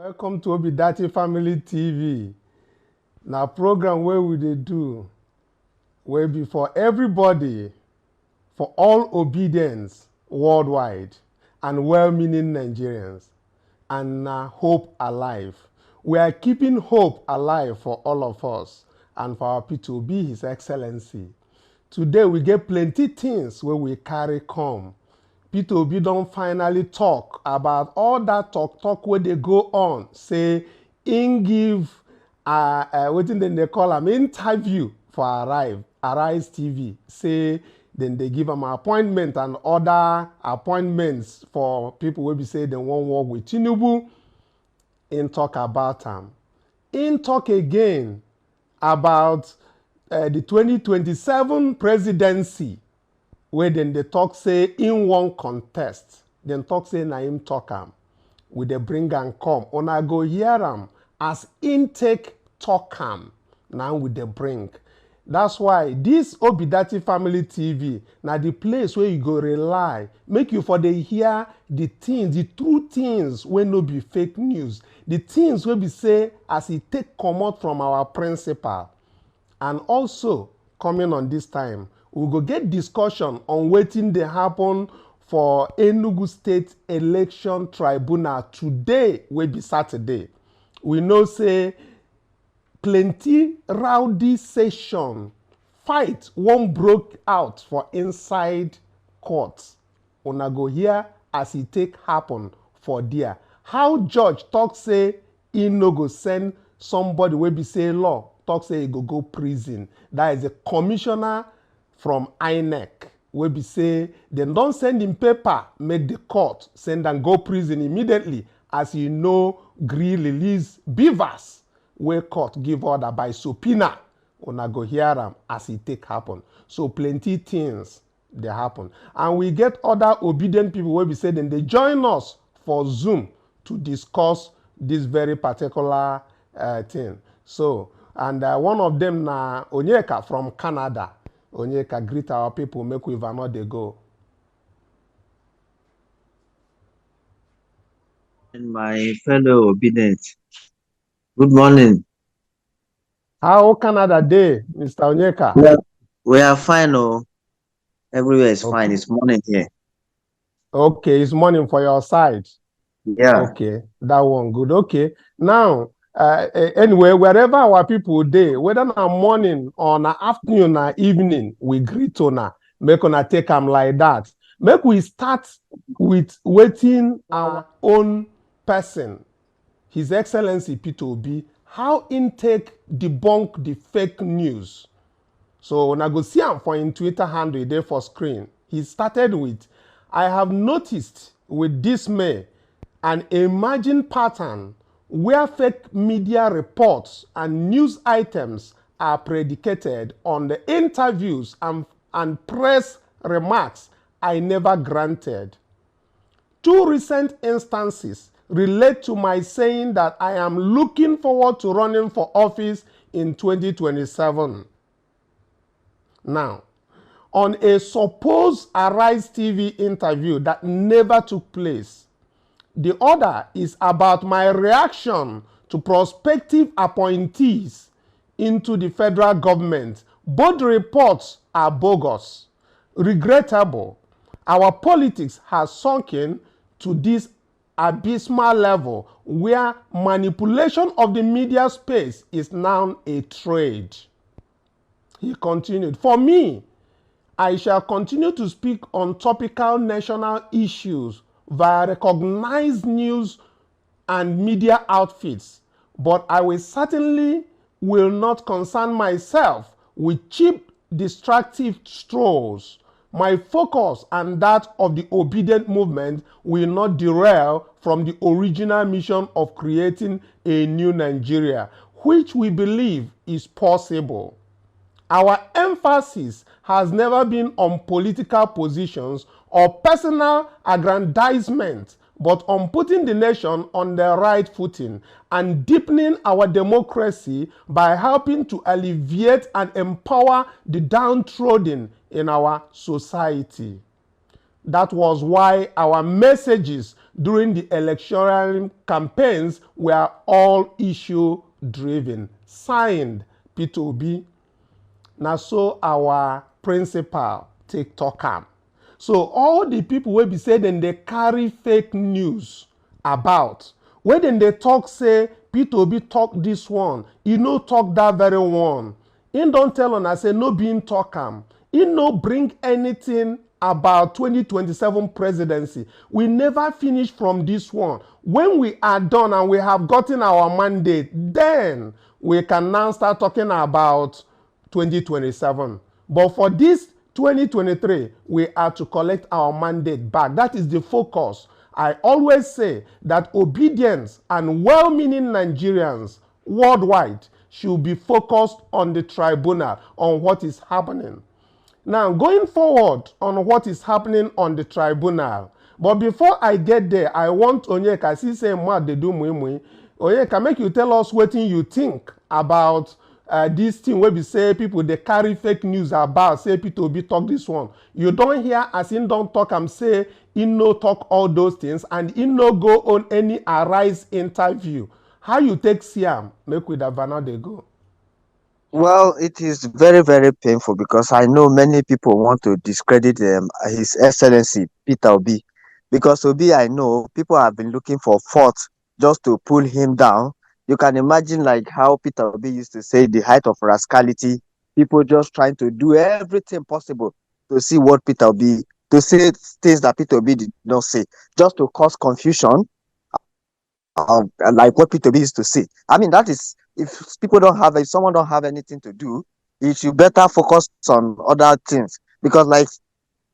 Welcome to Obi Family TV. Now program where we dey do will be for everybody, for all obedience worldwide and well-meaning Nigerians, and hope alive. We are keeping hope alive for all of us and for our Peter Obi, His Excellency. Today we get plenty things where we carry come. Peter Obi don finally talk about all that talk where they go on, say in give wetin dem dey call am interview for Arise TV, say then they give am appointment and other appointments for people wey be say dem wan work with Tinubu. In talk about am. In talk again about the 2027 presidency, where then they talk say in one contest, then talk say na him talk am. We dey bring am come. Una go hear am as intake talk am. Now we dey bring. That's why this Obidati Family TV na the place where you go rely, make you for dey hear the things, the true things wey no be fake news, the things wey be say as e take comot from our principal. And also coming on this time, we go get discussion on wetin dey happen for Enugu State Election Tribunal today, wey be Saturday. We know say plenty rowdy session, fight won't broke out for inside court. Una go hear as e take happen for there. How judge talk say he no go send somebody wey be say law, talk say he go prison. That is a commissioner from INEC, wey be say dem don send him paper, make the court send am go prison immediately as you know gree release beavers wey court give order by subpoena. Una go hear am as e take happen. So plenty things dey happen. And we get other obedient people wey be say dem dey join us for Zoom to discuss this very particular thing. So, and one of them na Onyeka from Canada. Onyeka, greet our people, make we not dey go. And my fellow obedience, good morning. How Canada dey, Mr. Onyeka? We are fine, oh. Everywhere is fine. It's morning here. Okay, it's morning for your side. Yeah. Okay, that one good. Okay, now anyway, wherever our people dey, whether na morning or na afternoon or evening, we greet una. Make una take am like that. Make we start with waiting our own person, His Excellency Peter Obi, how in take debunk the fake news. So when I go see him for in Twitter handle there for screen, he started with, I have noticed with dismay an emerging pattern where fake media reports and news items are predicated on the interviews and press remarks I never granted. Two recent instances relate to my saying that I am looking forward to running for office in 2027. Now, on a supposed Arise TV interview that never took place, the other is about my reaction to prospective appointees into the federal government. Both reports are bogus, regrettable. Our politics has sunken to this abysmal level where manipulation of the media space is now a trade. He continued, for me, I shall continue to speak on topical national issues via recognized news and media outfits, but I will certainly not concern myself with cheap, distractive strolls. My focus and that of the obedient movement will not derail from the original mission of creating a new Nigeria, which we believe is possible. Our emphasis has never been on political positions or personal aggrandizement, but on putting the nation on the right footing and deepening our democracy by helping to alleviate and empower the downtrodden in our society. That was why our messages during the electoral campaigns were all issue driven. Signed, Peter Obi. Now so our principal take talk am. So all the people wey be say dem dey carry fake news about, wey dem dey talk say Peter Obi talk this one, e no talk that very one. Im don tell una say no be im talk am. Im no bring anything about 2027 presidency. We never finish from this one. When we are done and we have gotten our mandate, then we can now start talking about 2027. But for this 2023, we are to collect our mandate back. That is the focus. I always say that obedience and well-meaning Nigerians worldwide should be focused on the tribunal, on what is happening. Now, going forward on what is happening on the tribunal, but before I get there, I want Onyeka, see say mad dey do mui. Onyeka, make you tell us wetin you think about this thing wey be say people dey carry fake news about, say Peter Obi talk this one. You don hear as im don talk am say im no talk all those things and im no go on any Arise interview. How you take see am? Make we that Vanna dey go. Well, it is very, very painful because I know many people want to discredit His Excellency Peter Obi. Because Obi, I know people have been looking for fault just to pull him down. You can imagine like how Peter Obi used to say the height of rascality, people just trying to do everything possible to see what Peter Obi, to say things that Peter Obi did not say, just to cause confusion, like what Peter B used to say. I mean, that is, if someone don't have anything to do, you should better focus on other things. Because, like,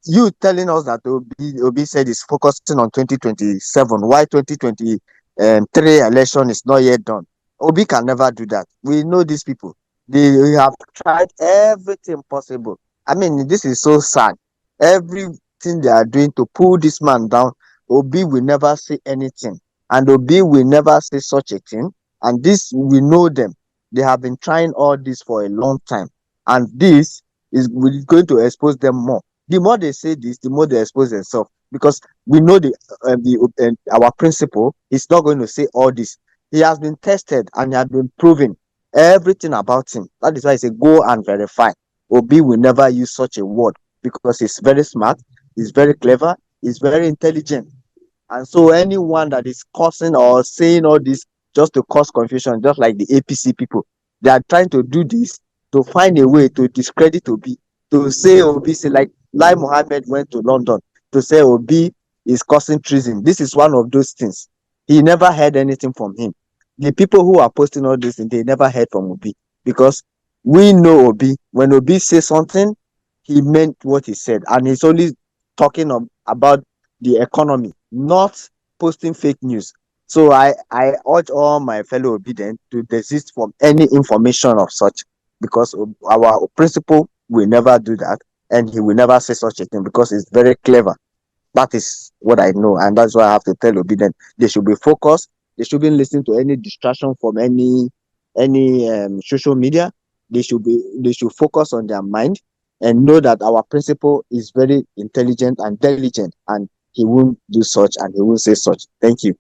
you telling us that Obi said he's focusing on 2027, why 2023 election is not yet done. Obi can never do that. We know these people. They have tried everything possible. I mean, this is so sad. Everything they are doing to pull this man down, Obi will never say anything. And Obi will never say such a thing. And this, we know them. They have been trying all this for a long time. And this is going to expose them more. The more they say this, the more they expose themselves. Because we know our principal is not going to say all this. He has been tested and he has been proven everything about him. That is why I say go and verify. Obi will never use such a word because he's very smart, he's very clever, he's very intelligent. And so anyone that is causing or saying all this just to cause confusion, just like the APC people, they are trying to do this to find a way to discredit Obi, to say Obi, say like Lai Mohammed went to London to say Obi is causing treason. This is one of those things. He never heard anything from him. The people who are posting all this, they never heard from Obi, because we know Obi. When Obi says something, he meant what he said, and he's only talking about the economy, not posting fake news. So I urge all my fellow obedient to desist from any information of such, because our principal will never do that, and he will never say such a thing because it's very clever. That is what I know, and that's why I have to tell obedient they should be focused. They shouldn't listen to any distraction from any social media. They should focus on their mind and know that our principal is very intelligent and diligent, and he won't do such and he won't say such. Thank you.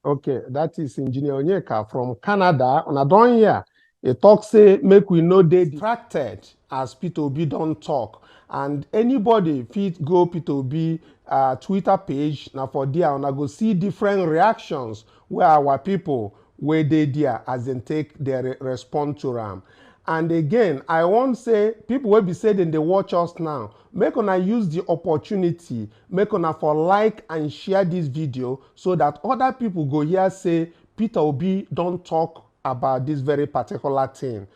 Okay, that is Engineer Onyeka from Canada. On a don here, he talk say make we no dey distracted as Peter Obi don talk, and anybody fit go Peter Obi Twitter page. Now for there, una go see different reactions where our people wey dey there as dem take their respond to am. And again, I wan say people wey be say dem dey watch us now, make una use the opportunity, make una for like and share this video so that other people go hear say Peter Obi don talk about this very particular thing.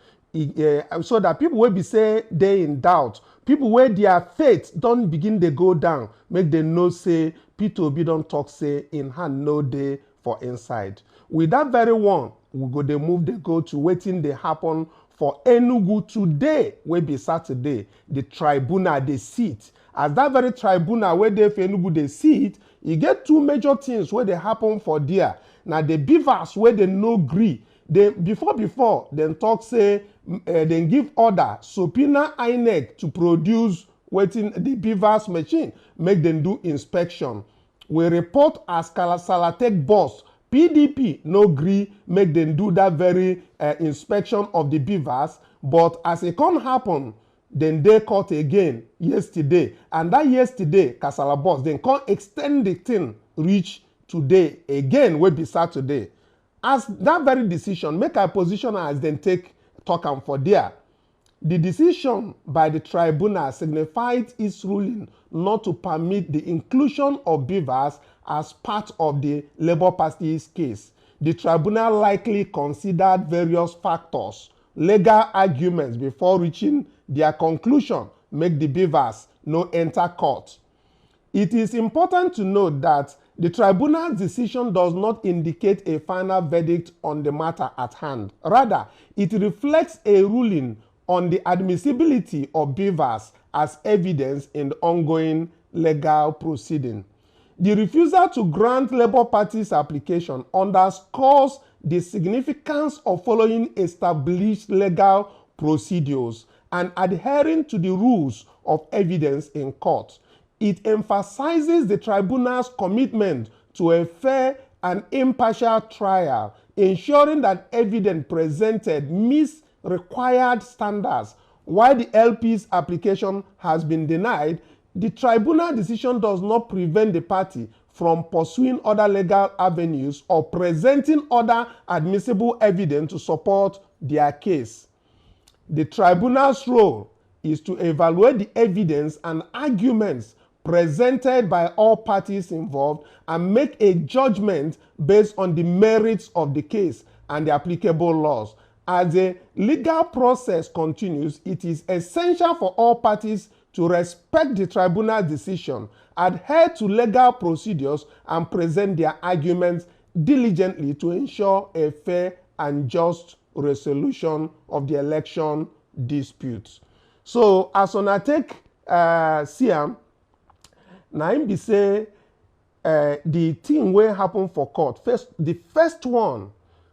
So that people wey be say dey in doubt, people wey their faith don begin dey go down, make dem know say Peter Obi don talk say in hand no dey for inside. With that very one, we go dey move dey go to wetin dey happen for Enugu today, wey be Saturday. The tribunal dey sit. As that very tribunal wey dey for Enugu dey sit, e get two major things wey dey happen for there. Na the beavers wey dey no gree. Before dem talk say dem give order subpoena INEC to produce waiting the beavers machine, make them do inspection. We report as Salatek boss, PDP no gree make them do that very inspection of the beavers, but as it can't happen, then they caught again yesterday, and that yesterday Kasala boss then can't extend the thing reach today again will be Saturday. As that very decision make a position as then take talk am for there. The decision by the tribunal signified its ruling not to permit the inclusion of beavers as part of the Labour Party's case. The tribunal likely considered various factors, legal arguments before reaching their conclusion, make the beavers no enter court. It is important to note that the tribunal's decision does not indicate a final verdict on the matter at hand. Rather, it reflects a ruling on the admissibility of beavers as evidence in the ongoing legal proceeding. The refusal to grant Labour Party's application underscores the significance of following established legal procedures and adhering to the rules of evidence in court. It emphasizes the tribunal's commitment to a fair and impartial trial, ensuring that evidence presented meets required standards. While the LP's application has been denied, the tribunal decision does not prevent the party from pursuing other legal avenues or presenting other admissible evidence to support their case. The tribunal's role is to evaluate the evidence and arguments presented by all parties involved and make a judgment based on the merits of the case and the applicable laws. As the legal process continues, it is essential for all parties to respect the tribunal's decision, adhere to legal procedures, and present their arguments diligently to ensure a fair and just resolution of the election disputes. So, as on I take Siam, now him be say the thing wey happen for court. The first one,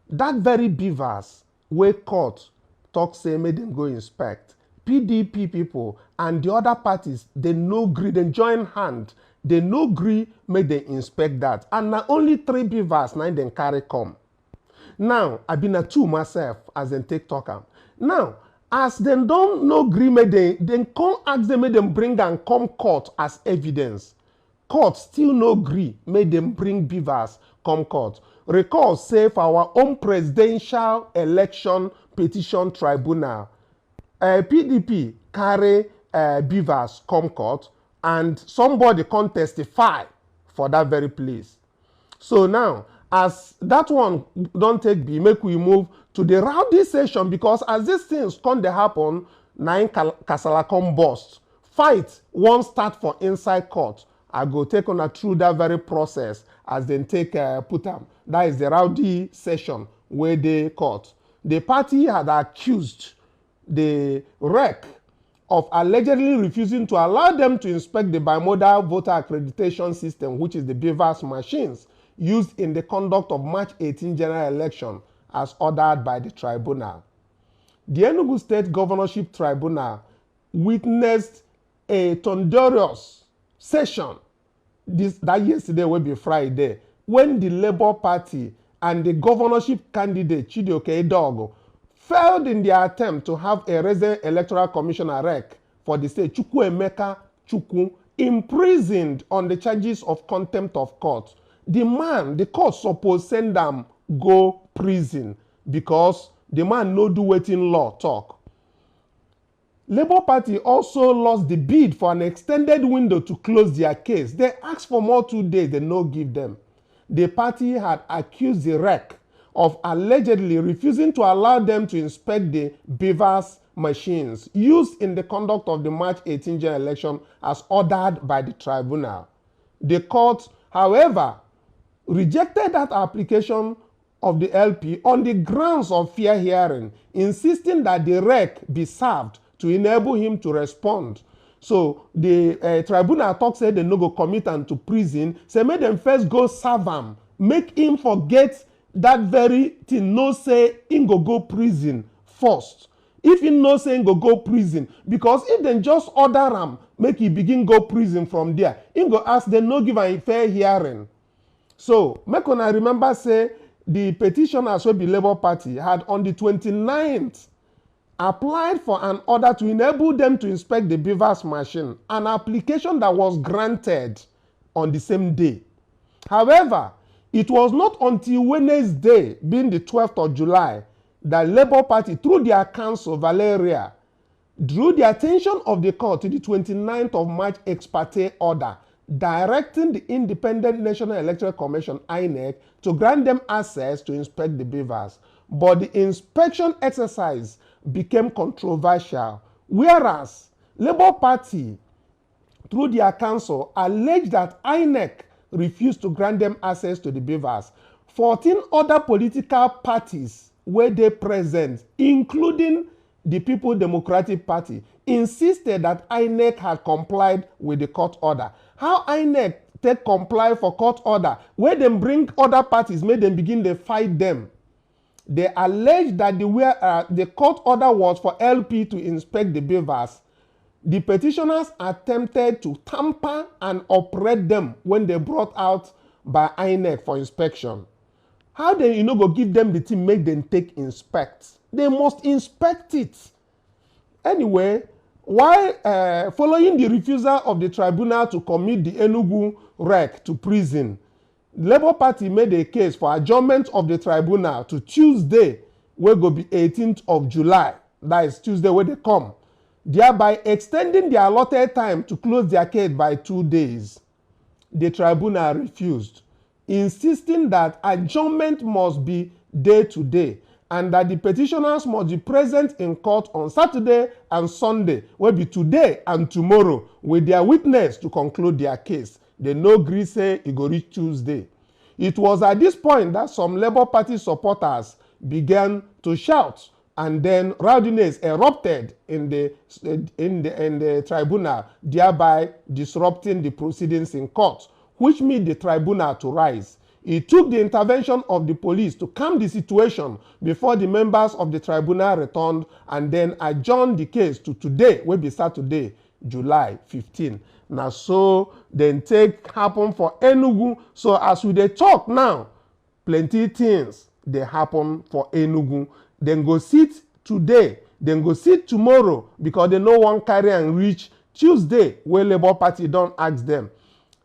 that very beavers wey court talk say make dem go inspect. PDP people and the other parties, they no gree, they join hand, they no gree make dem inspect that. And na only 3 beavers na dem carry come. Now, I been a 2 myself as dem take talk am. Now, as dem don no gree make dem come ask them make dem bring am come court as evidence. Court still no gree make dem bring beavers come court. Recall say for our own presidential election petition tribunal, PDP carry beavers come court and somebody can testify for that very place. So now, as that one don't take be, make we move to the rowdy session, because as these things come to happen, 9 kasala come burst. Fight won't start for inside court. I go take on through that very process as they take put them. That is the rowdy session where they court. The party had accused the REC of allegedly refusing to allow them to inspect the bimodal voter accreditation system, which is the beavers machines used in the conduct of March 18 general election as ordered by the tribunal. The Enugu State Governorship Tribunal witnessed a thunderous session that yesterday will be Friday, when the Labour Party and the governorship candidate Chidioke Edogo failed in their attempt to have a resident electoral commissioner REC for the state, Chukwuemeka Chukwu, imprisoned on the charges of contempt of court. The court supposed send them go prison because the man no do wetin law talk. Labour Party also lost the bid for an extended window to close their case. They asked for more 2 days, they no give them. The party had accused the REC of allegedly refusing to allow them to inspect the beavers machines used in the conduct of the March 18 general election as ordered by the tribunal. The court, however, rejected that application of the LP on the grounds of fair hearing, insisting that the REC be served to enable him to respond. So the tribunal talk said they no go commit him to prison, say make them first go serve him, make him forget that very thing, no say him go prison first. if he no saying go prison, because if dem just order am make he begin go prison from there, him go ask dem no give am a fair hearing. So make una remember say the petitioners wey be Labour Party had on the 29th applied for an order to enable them to inspect the beavers machine, an application that was granted on the same day. However, it was not until Wednesday, being the 12th of July, that Labour Party, through their counsel, Valeria, drew the attention of the court to the 29th of March ex parte order, directing the Independent National Electoral Commission, INEC, to grant them access to inspect the beavers. But the inspection exercise became controversial, whereas Labour Party, through their counsel, alleged that INEC refused to grant them access to the beavers. 14 other political parties were they present, including the People Democratic Party, insisted that INEC had complied with the court order. How INEC take comply for court order, where them bring other parties, make them begin to fight them? They allege that the court order was for LP to inspect the beavers. The petitioners attempted to tamper and operate them when they brought out by INEC for inspection. How they go give them the thing, make them take inspect? They must inspect it. Anyway, while following the refusal of the tribunal to commit the Enugu wreck to prison, the Labour Party made a case for adjournment of the tribunal to Tuesday, wey go be 18th of July. That is Tuesday where they come, thereby extending the allotted time to close their case by 2 days. The tribunal refused, insisting that adjournment must be day to day and that the petitioners must be present in court on Saturday and Sunday, wey be today and tomorrow, with their witness to conclude their case. They no gree say e go reach Tuesday. It was at this point that some Labour Party supporters began to shout, and then rowdiness erupted in the tribunal, thereby disrupting the proceedings in court, which made the tribunal to rise. It took the intervention of the police to calm the situation before the members of the tribunal returned and then adjourned the case to today, wey be Saturday, July 15. Now, so then take happen for Enugu. So as we dey talk now, plenty things dey happen for Enugu. Then go sit today, then go sit tomorrow, because they no wan carry and reach Tuesday, where Labour Party don ask them.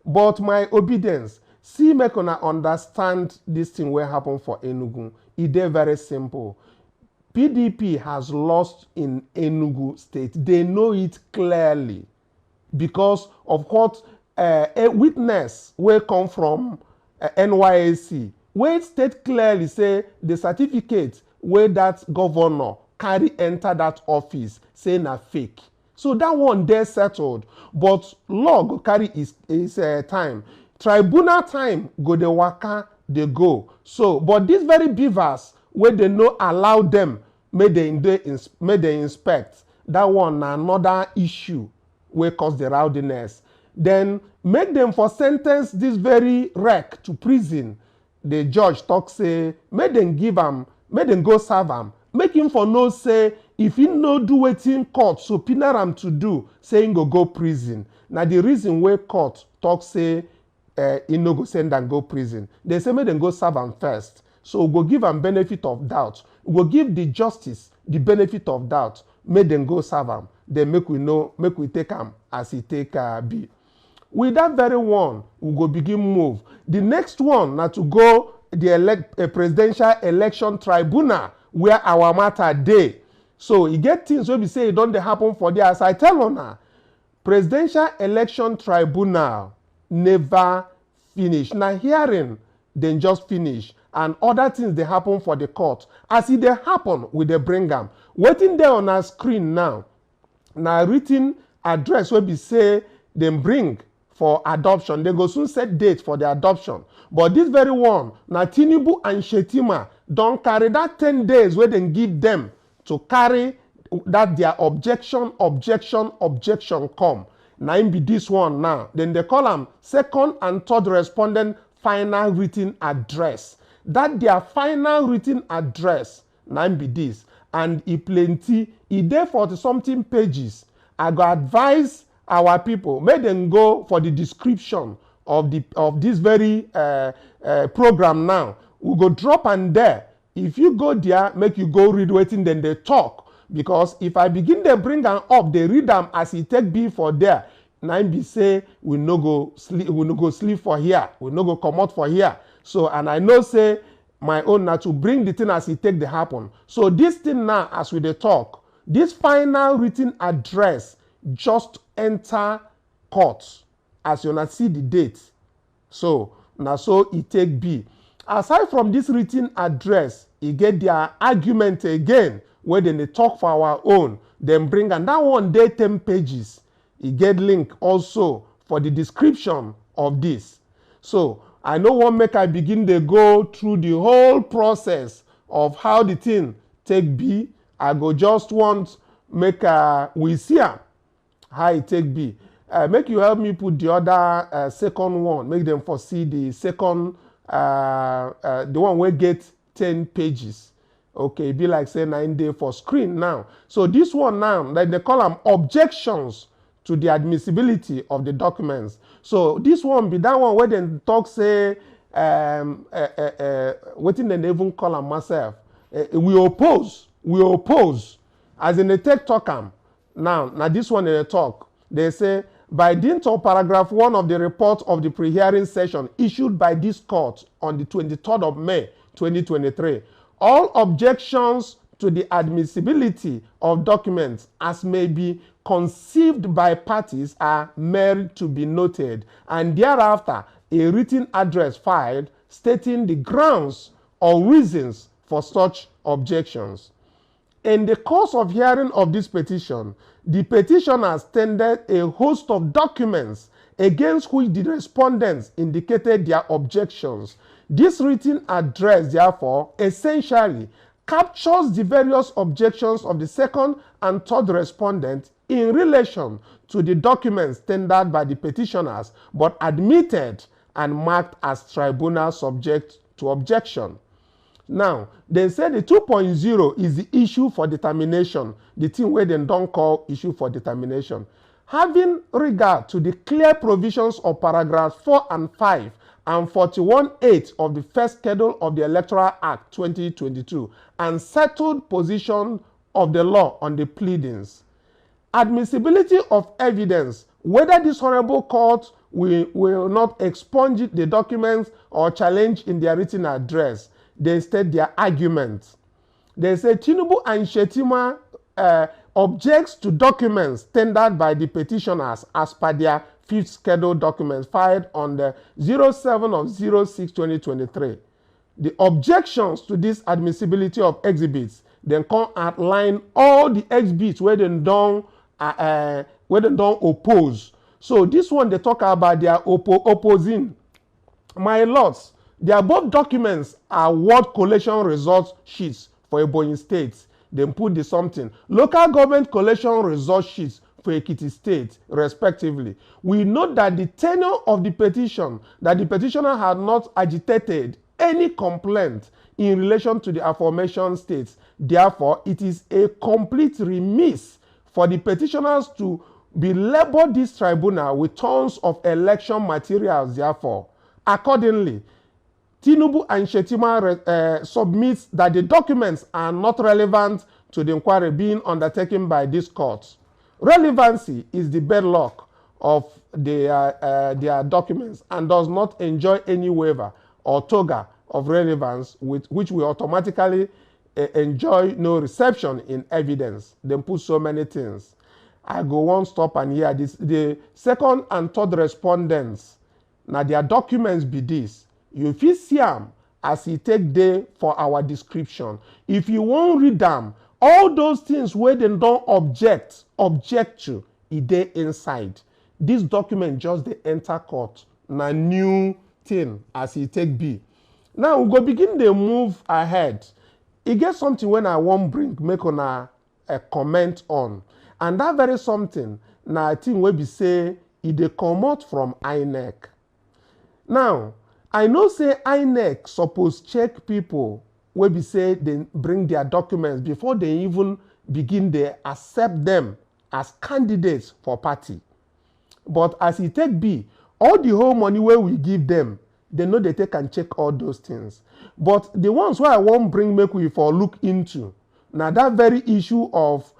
But my obedience, see, make una understand this thing wey happen for Enugu. E dey very simple. PDP has lost in Enugu state. They know it clearly because of what a witness wey come from NYSC, wey state clearly say the certificate wey that governor carry enter that office say na fake. So that one dey settled, but law go carry his time. Tribunal time go dey waka dey go. So, but these very beavers wey they no allow them may they inspect, that one na another issue wey cause the rowdiness. Then make them for sentence this very wreck to prison. The judge talk say make them give am, make them go serve am, make him for no say if he no do wetin court subpoena am to do, say him go prison. Now the reason why court talk say he no go send am go prison, they say make them go serve am first. So we go give am benefit of doubt. We go give the justice the benefit of doubt. Make them go serve am. Then make we take am as he take be. With that very one, we go begin move. The next one na to go the presidential election tribunal where our matter dey. So e get things wey be say e don dey happen for there. As I tell una, presidential election tribunal never finish. Na hearing then just finish, and other things dey happen for the court. As e dey happen, we dey bring am. Wetin dey on our screen now na written address wey be say dem bring for adoption. They go soon set date for the adoption. But this very one, na Tinubu and Shetima don carry that 10 days wey dem give them to carry that their objection come. Na im be this one now. Then they call am second and third respondent final written address. That their final written address, na im be this. and e plenty, e dey 40-something pages. I go advise our people make dem go for the description of this very program now. We go drop am there. If you go there, make you go read wetin dem dey talk, because if I begin dey bring am up, dey read am as e take be for there, na im be say we no go sleep for here, we no go comot for here. So, and I know say my own na to bring the thing as e take dey happen. So this thing now, as we dey talk, this final written address just enter court as una see the date. So na so e take be. Aside from this written address, e get their argument again wey dem dey talk for our own. Dem bring am, that one dey 10 pages. E get link also for the description of this. So I no wan make I begin dey go through the whole process of how the thing take be. I go just want make we see am how e take be. Make you help me put the other second one, make them foresee the second the one wey get 10 pages. Okay, e be like say 9 day for screen now. So this one now, like they call them objections to the admissibility of the documents. So this one be that one where they talk say wetin dem even call am myself. We oppose as in they take talk am. Now this one they talk. They say, by dint of paragraph 1 of the report of the pre-hearing session issued by this court on the 23rd of May 2023, all objections to the admissibility of documents as may be conceived by parties are made to be noted, and thereafter a written address filed stating the grounds or reasons for such objections. In the course of hearing of this petition, the petitioners tendered a host of documents against which the respondents indicated their objections. This written address, therefore, essentially captures the various objections of the second and third respondent in relation to the documents tendered by the petitioners, but admitted and marked as tribunal subject to objection. Now, they say the 2.0 is the issue for determination, the thing where they don't call issue for determination. Having regard to the clear provisions of paragraphs 4 and 5 and 41(8) of the first schedule of the Electoral Act 2022 and settled position of the law on the pleadings, admissibility of evidence, whether this honorable court will not expunge the documents or challenge in their written address, they state their arguments. They say Tinubu and Shetima objects to documents tendered by the petitioners as per their 5th schedule documents filed on the 07/06/2023. The objections to this admissibility of exhibits then come outline all the exhibits where they don't oppose. So this one they talk about their opposing. My lords, the above documents are ward collation results sheets for Ebonyi State. Then put the something. Local government collation result sheets for Ekiti State, respectively. We note that the tenure of the petition, that the petitioner had not agitated any complaint in relation to the aforementioned states. Therefore, it is a complete remiss for the petitioners to be labeled this tribunal with tons of election materials. Therefore, accordingly, Tinubu and Shetima submits that the documents are not relevant to the inquiry being undertaken by this court. Relevancy is the bedrock of their documents and does not enjoy any waiver or toga of relevance, with which we automatically enjoy no reception in evidence. They put so many things. I go one stop and hear this. The second and third respondents, now their documents be this. You fit see them as he take day for our description. If you won't read them, all those things where they don't object to, it dey inside. This document just they enter court. Na new thing as he take be. Now we go begin the move ahead. It get something when I won't bring, make on a comment on. And that very something, na I think we be say, it dey comot from INEC. Now, I know say INEC suppose check people wey be say they bring their documents before they even begin dey accept them as candidates for party. But as e take be, all the whole money wey we give them, they no dey take and check all those things. But the ones wey I wan bring make we for look into na that very issue of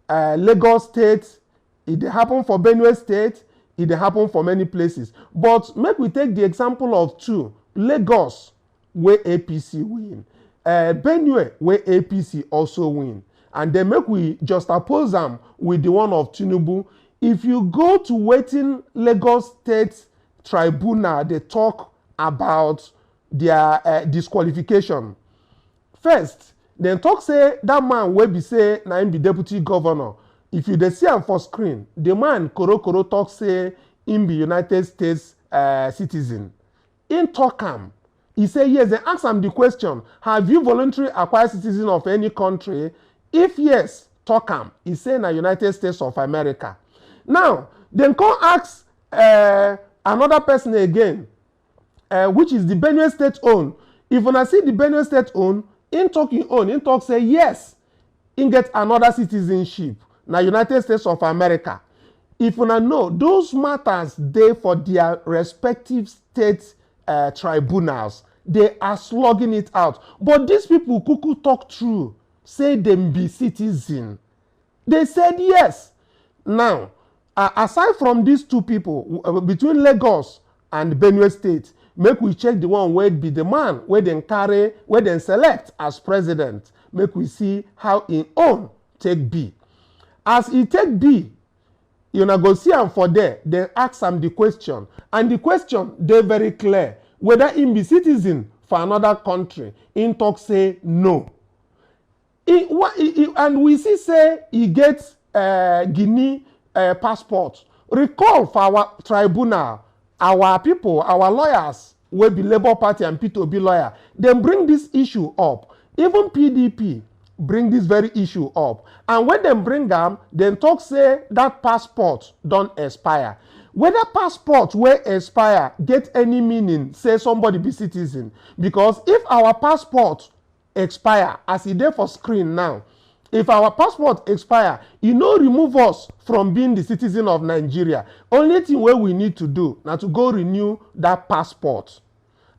Lagos State. E dey happen for Benue State, e dey happen for many places. But make we take the example of two. Lagos, wey APC win. Benue, wey APC also win. And then make we juxtapose am with the one of Tinubu. If you go to wetin Lagos State Tribunal dey talk about their disqualification. First, dem talk say that man wey be say na him be deputy governor. If you dey see am for screen, the man korokoro talk say him be United States citizen. Him talk am. He say yes. Dem ask am the question, have you voluntarily acquired citizen of any country? If yes, talk am. He say na United States of America. Now, dem come ask another person again, which is the Benue State own. If una see the Benue State own, him talk him own. Him talk say yes, him get another citizenship, na United States of America. If una know, those matters dey for their respective state tribunals. They are slugging it out. But these people kuku talk true, say dem be citizen. They said yes. Now, aside from these two people, between Lagos and Benue State, make we check the one wey be the man wey dem carry, wey dem select as president. Make we see how im own take be. As e take be, you na go see am for there. Dem ask am the question, and the question dey very clear. Whether im be citizen for another country, im talk say no. And we see say e get Guinea passport. Recall for our tribunal, our people, our lawyers, wey be Labour Party and Peter Obi lawyer, dem bring this issue up. Even PDP bring this very issue up. And when dem bring am, dem talk say that passport don expire. Whether passport wey expire get any meaning, say somebody be citizen. Because if our passport expire, as e dey for screen now, if our passport expire, e no remove us from being the citizen of Nigeria. Only thing wey we need to do na to go renew that passport.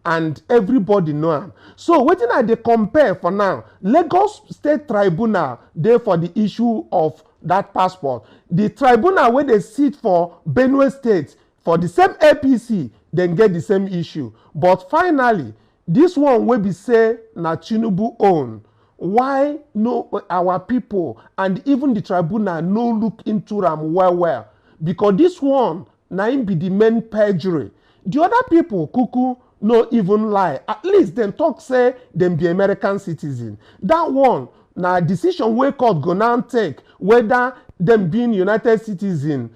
And everybody know am. So wetin I dey compare for now, Lagos State Tribunal dey for the issue of that passport. The tribunal wey dey sit for Benue State for the same APC, dem get the same issue. But finally, this one wey be say na Tinubu own, why no our people and even the tribunal no look into am well? Because this one na im be the main perjury. The other people kuku no even lie. At least dem talk say dem be American citizen. That one na decision wey court go now take whether dem being United citizen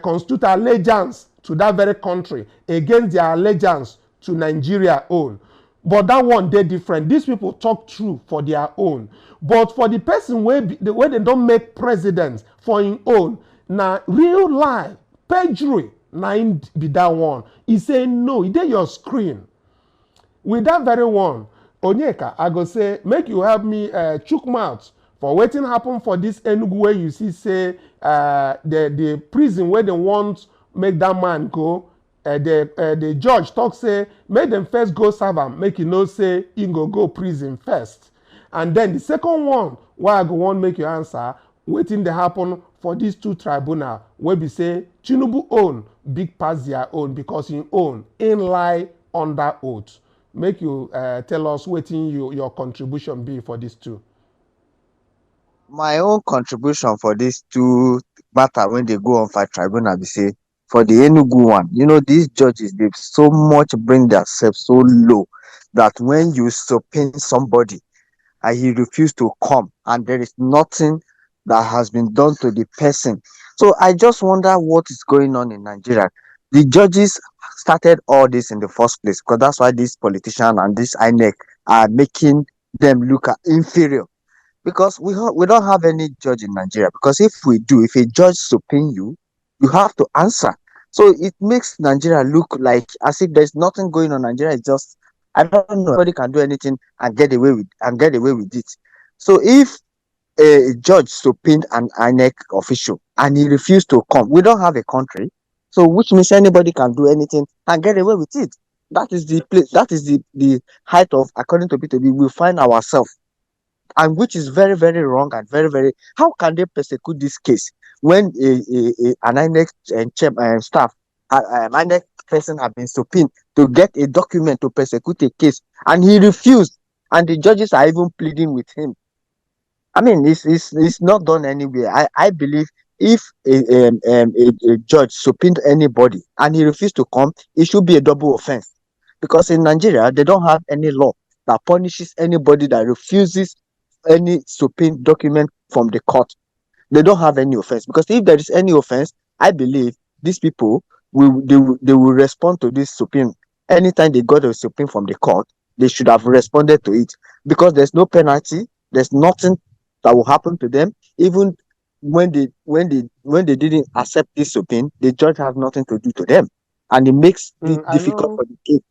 constitute allegiance to that very country against their allegiance to Nigeria own. But that one dey different. These people talk true for their own. But for the person wey dem don make president for him own, na real lie, perjury, na him be that one. He say no, e dey your screen. With that very one, Onyeka, I go say, make you help me chook mouth for wetin happen for this Enugu wey you see say the prison where they want make that man go. The judge talk say make them first go serve am, make you know say he go prison first. And then the second one, why I go want make you answer, wetin dey happen for these two tribunal wey be say Tinubu own big pass their own because him own in lie under oath. Make you tell us wetin your contribution be for these two. My own contribution for these two matter when they go on for tribunal be say for the Enugu one, these judges, they so much bring themselves so low that when you subpoena somebody and he refused to come and there is nothing that has been done to the person. So I just wonder what is going on in Nigeria. The judges started all this in the first place because that's why these politicians and this INEC are making them look inferior. Because we don't have any judge in Nigeria. Because if we do, if a judge subpoena you, you have to answer. So it makes Nigeria look like as if there's nothing going on. Nigeria is just I don't know. Anybody can do anything and get away with it. So if a judge subpoenaed an INEC official and he refused to come, we don't have a country. So which means anybody can do anything and get away with it. That is the place. That is the height of, according to Peter Obi, we find ourselves, and which is very, very wrong and very, very. How can they persecute this case when an INEC staff, an INEC person have been subpoenaed to get a document to persecute a case, and he refused, and the judges are even pleading with him. I mean, it's not done anywhere. I believe if a judge subpoenaed anybody and he refused to come, it should be a double offense. Because in Nigeria, they don't have any law that punishes anybody that refuses any subpoenaed document from the court. They don't have any offense. Because if there is any offense, I believe these people they will respond to this subpoena. Anytime they got a subpoena from the court, they should have responded to it. Because there's no penalty, there's nothing that will happen to them. Even when they didn't accept this subpoena, the judge has nothing to do to them. And it makes it I difficult know. for the case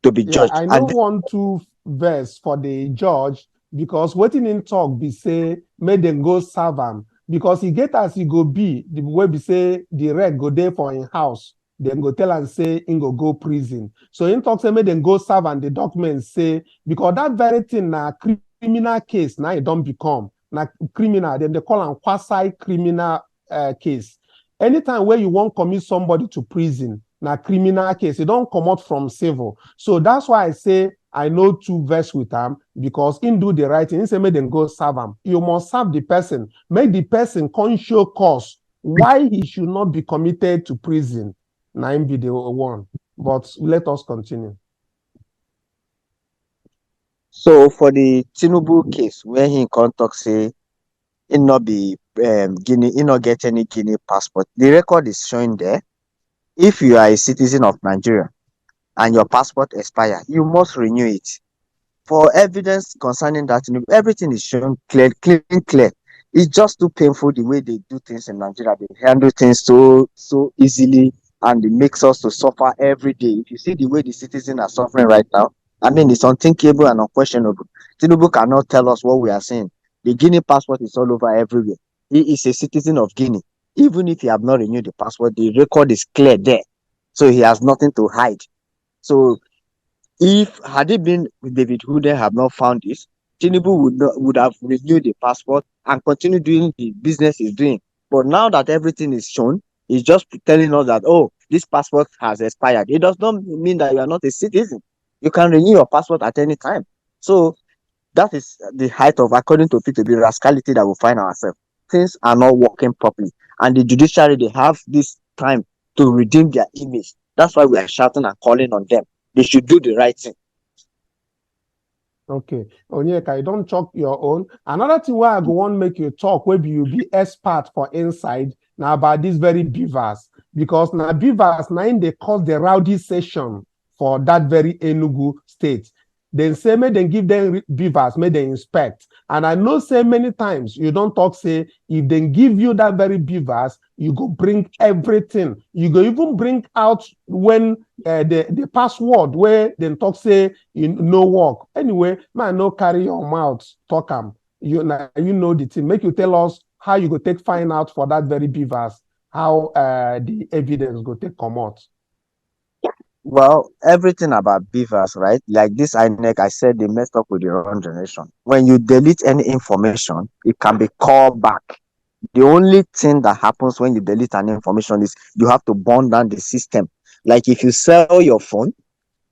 to be Yeah, judged. I know And one two verse for the judge because waiting in talk be say make them go serve him because he get as he go be the way be say the reg go there for in house then go tell and say in go prison. So in talk say make them go serve and the documents say because that very thing na criminal case now it don't become na criminal then they call am quasi criminal case. Anytime where you want commit somebody to prison na criminal case, it don't come out from civil. So that's why I say I know two verse with him because in do the right thing. He say make them go serve him. You must serve the person. Make the person come show cause why he should not be committed to prison. Now him be the one. But let us continue. so for the Tinubu case, where he in contact say he not be Guinea, he not get any Guinea passport. The record is showing there. If you are a citizen of Nigeria and your passport expire, you must renew it. For evidence concerning that, everything is shown clear. It's just too painful the way they do things in Nigeria. They handle things so easily, and it makes us to suffer every day. If you see the way the citizens are suffering right now, I mean, it's unthinkable and unquestionable. Tinubu cannot tell us what we are saying. The Guinea passport is all over everywhere. He is a citizen of Guinea. Even if he have not renewed the passport, the record is clear there. So he has nothing to hide. So if had it been David who they have not found this, Tinubu would have renewed the passport and continue doing the business he's doing. But now that everything is shown, he's just telling us that, oh, this passport has expired. It does not mean that you are not a citizen. You can renew your passport at any time. So that is the height of, according to Peter, the rascality that we find ourselves. Things are not working properly. And the judiciary, they have this time to redeem their image. That's why we are shouting and calling on them. They should do the right thing. Okay. Onyeka, you don't talk your own. Another thing where I go on make you talk, where you be expert for inside now about these very beavers. Because now beavers now they cause the rowdy session for that very Enugu state. Then say may then give them beavers, may they inspect. And I know say many times you don't talk say if they give you that very beavers, you go bring everything. You go even bring out when the password where they talk say you no work. Anyway, man, no carry your mouth, talk them. You know the thing. Make you tell us how you go take find out for that very beavers, how the evidence go take come out. Well, everything about beavers, right? Like this INEC, I said they messed up with the wrong generation. When you delete any information, it can be called back. The only thing that happens when you delete an information is you have to burn down the system. Like if you sell your phone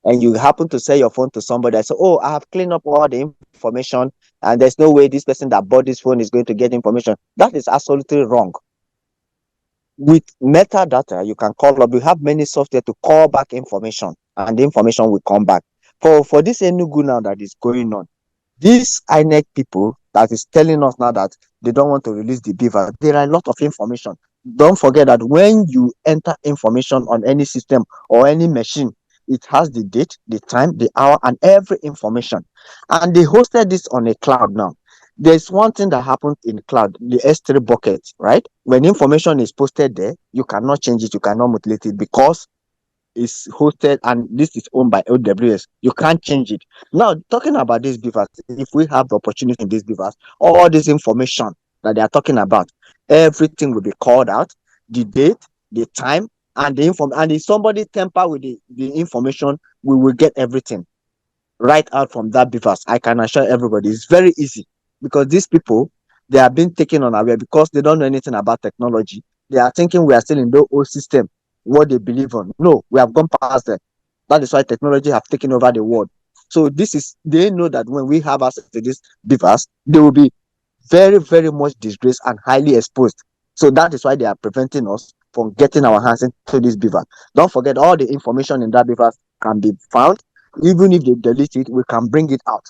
and you happen to sell your phone to somebody, I say, oh, I have cleaned up all the information, and there's no way this person that bought this phone is going to get information. That is absolutely wrong. With metadata, you can call up. You have many software to call back information, and the information will come back. For this Enugu now that is going on, these INEC people that is telling us now that they don't want to release the beaver, there are a lot of information. Don't forget that when you enter information on any system or any machine, it has the date, the time, the hour, and every information. And they hosted this on a cloud now. There's one thing that happens in cloud, the S3 bucket, right? When information is posted there, you cannot change it, you cannot mutilate it because is hosted and this is owned by OWS. You can't change it. Now, talking about these beavers, if we have the opportunity in these beavers, all this information that they are talking about, everything will be called out, the date, the time, and the and if somebody tamper with the information, we will get everything right out from that beavers. I can assure everybody it's very easy because these people, they are being taken unaware because they don't know anything about technology. They are thinking we are still in the old system, what they believe on. No, we have gone past that. That is why technology have taken over the world. So this is, they know that when we have access to these beavers, they will be very, very much disgraced and highly exposed. So that is why they are preventing us from getting our hands into this beaver. Don't forget, all the information in that beaver can be found. Even if they delete it, we can bring it out.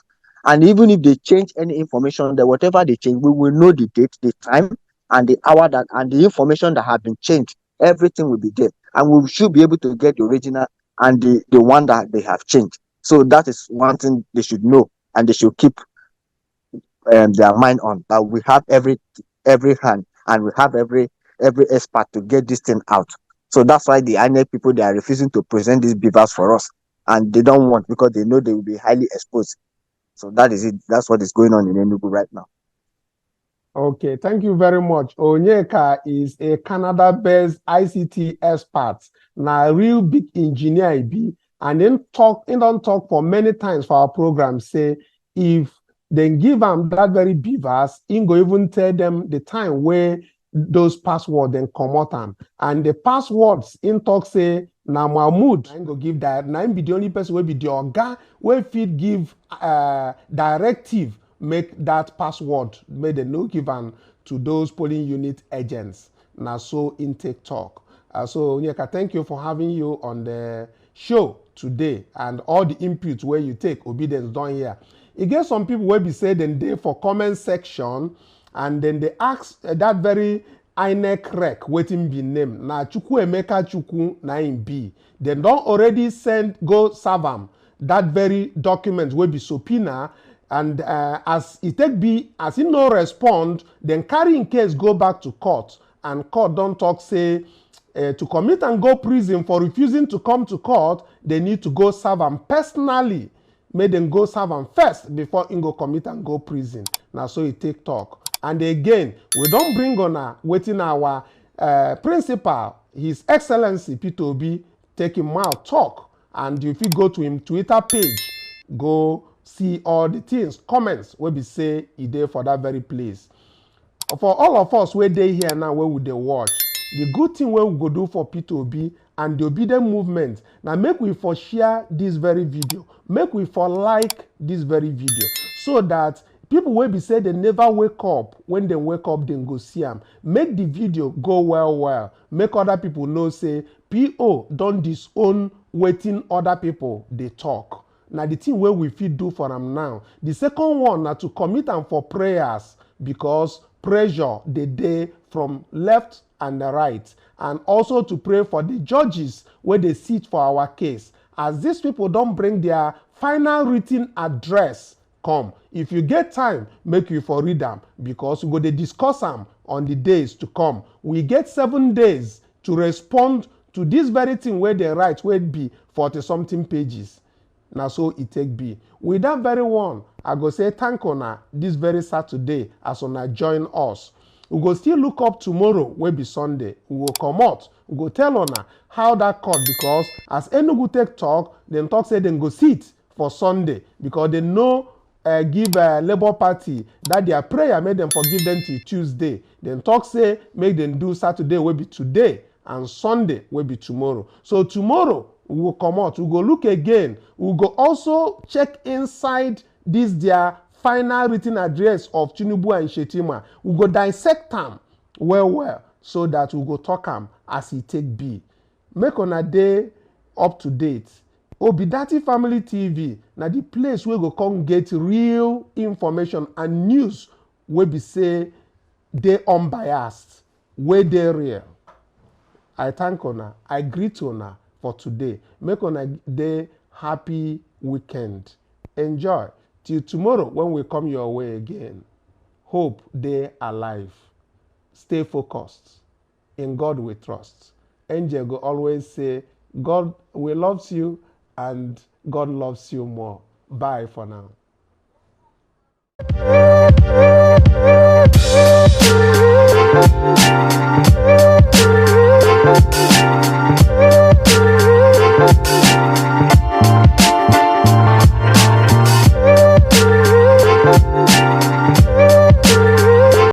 And even if they change any information, that whatever they change, we will know the date, the time, and the hour that, and the information that have been changed. Everything will be there, and we should be able to get the original and the one that they have changed. So that is one thing they should know, and they should keep their mind on that. We have every hand, and we have every expert to get this thing out. So that's why the INEC people, they are refusing to present these beavers for us, and they don't want, because they know they will be highly exposed. So that is it. That's what is going on in Enugu right now. Okay, thank you very much. Onyeka is a Canada-based ICT expert, now a real big engineer he be, and then don't talk for many times for our program, say if they give them that very beavers, he go even tell them the time where those passwords then come out them. And the passwords in talk say na Mahmoud, I go give that, na him be the only person will be the oga where fit give directive, make that password, make the no given to those polling unit agents. Now, so intake talk. So, Onyeka, thank you for having you on the show today and all the inputs where you take obedience done here. You get some people will be saying then they for comment section and then they ask that very INEC rec waiting be name. Na Chukwu Emeka Chukwu na him be. They don't already send go serve am that very document will be subpoena. And as it take be, as he no respond, then carry in case go back to court. And court don't talk say to commit and go prison for refusing to come to court, they need to go serve them personally. Make them go serve them first before he go commit and go prison. Now so it take talk. And again, we don't bring on waiting our principal, His Excellency Peter Obi, take him out talk. And if you go to him Twitter page, go see all the things, comments wey be say e dey for that very place. For all of us wey dey here now wey we dey watch, the good thing wey we go do for Peter Obi and the obedient movement na make we for share this very video, make we for like this very video, so that people wey be say they never wake up, when they wake up dem go see am. Make the video go well, make other people know say PO don disown wetin other people dey talk. Na the thing wey we fit do for am now. The second one na to commit am for prayers, because pressure dey from left and the right, and also to pray for the judges wey dey sit for our case, as these people don bring their final written address come. If you get time, make you for read am, because we go dey discuss am on the days to come. We get 7 days to respond to this very thing wey they write, wey be 40-something pages. Now so it take be. With that very one, I go say thank una this very Saturday as una join us. We go still look up tomorrow, wey be Sunday. We will come out. We go tell una how that court, because as Enugu take talk, dem talk say dem go sit for Sunday, because they no give Labour Party that their prayer make them forgive them till Tuesday. Dem talk say make them do Saturday wey be today, and Sunday wey be tomorrow. So tomorrow we will come out, we go look again, we go also check inside this their final written address of Tinubu and Shetima. We go dissect am well, so that we go talk am as e take be. Make una dey up to date. Obi Family TV na the place where go come get real information and news wey be say dey unbiased, wey dey real. I thank una, I greet una for today. Make una day happy weekend. Enjoy till tomorrow when we come your way again. Hope dey alive. Stay focused. In God we trust. Angel go always say, God, we loves you, and God loves you more. Bye for now.